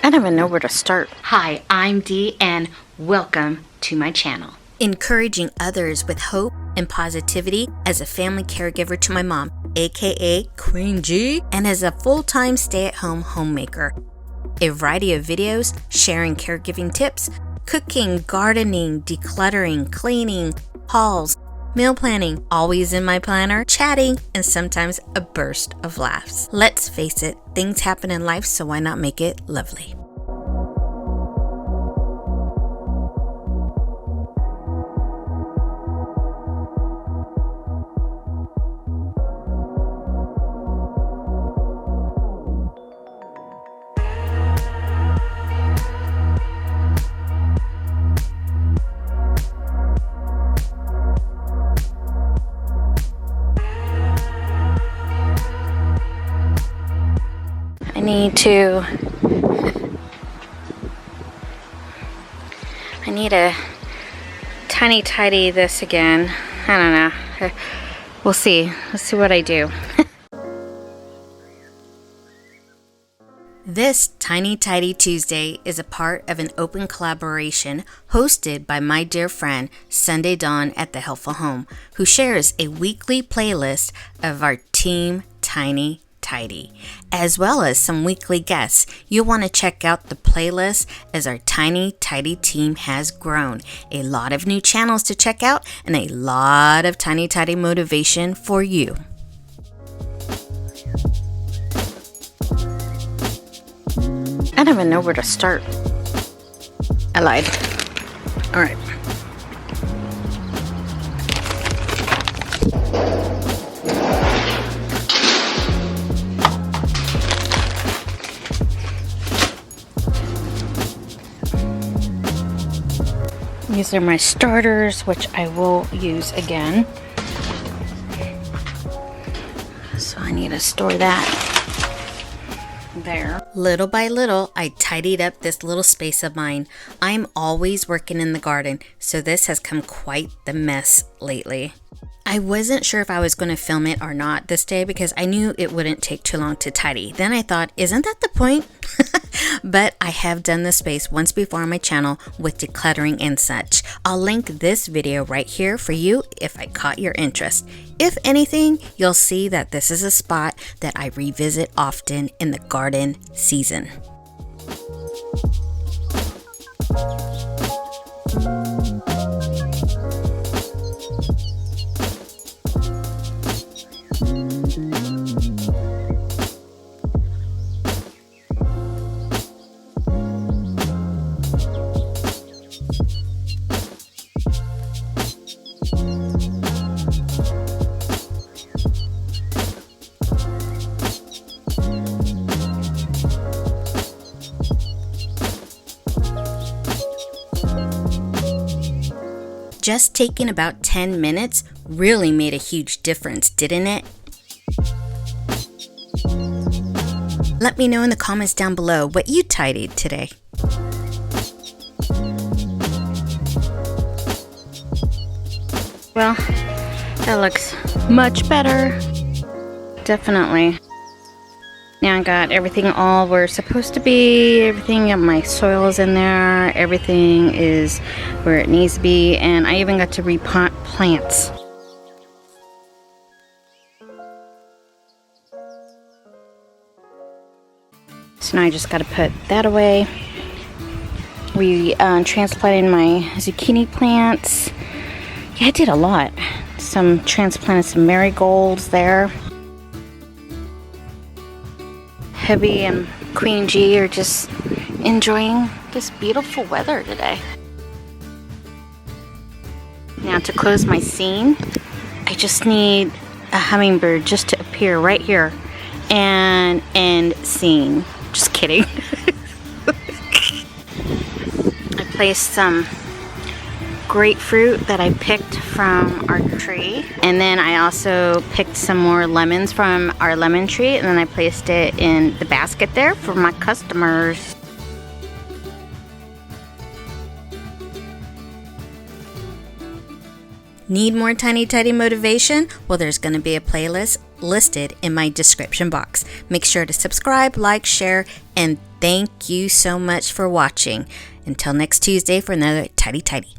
I don't even know where to start. Hi, I'm Dee and welcome to my channel. Encouraging others with hope and positivity as a family caregiver to my mom, aka Queen G, and as a full-time stay-at-home homemaker. A variety of videos sharing caregiving tips, cooking, gardening, decluttering, cleaning, hauls, meal planning, always in my planner, chatting, and sometimes a burst of laughs. Let's face it, things happen in life, so why not make it lovely? I need to tiny tidy this again. I don't know. We'll see. Let's see what I do. This Tiny Tidy Tuesday is a part of an open collaboration hosted by my dear friend Sunday Dawn at the Helpful Home, who shares a weekly playlist of our Team Tiny Tidy, as well as some weekly guests. You'll want to check out the playlist as our Tiny Tidy team has grown. A lot of new channels to check out and a lot of Tiny Tidy motivation for you. I don't even know where to start. I lied. All right. These are my starters, which I will use again. So I need to store that there. Little by little, I tidied up this little space of mine. I'm always working in the garden, so this has come quite the mess lately. I wasn't sure if I was going to film it or not this day because I knew it wouldn't take too long to tidy. Then I thought, isn't that the point? But I have done this space once before on my channel with decluttering and such. I'll link this video right here for you if I caught your interest. If anything, you'll see that this is a spot that I revisit often in the garden season. Just taking about 10 minutes really made a huge difference, didn't it? Let me know in the comments down below what you tidied today. Well, that looks much better. Definitely. Now I got everything all where it's supposed to be. Everything, my soil is in there. Everything is where it needs to be. And I even got to repot plants. So now I just got to put that away. We transplanted my zucchini plants. Yeah, I did a lot. Transplanted some marigolds there. Hubby and Queen G are just enjoying this beautiful weather today. Now to close my scene, I just need a hummingbird just to appear right here and end scene. Just kidding. I placed some grapefruit that I picked from our tree, and then I also picked some more lemons from our lemon tree, and then I placed it in the basket there for my customers. Need more tiny tidy motivation? Well, there's going to be a playlist listed in my description box. Make sure to subscribe, like, share, and thank you so much for watching. Until next Tuesday for another Tidy Tidy.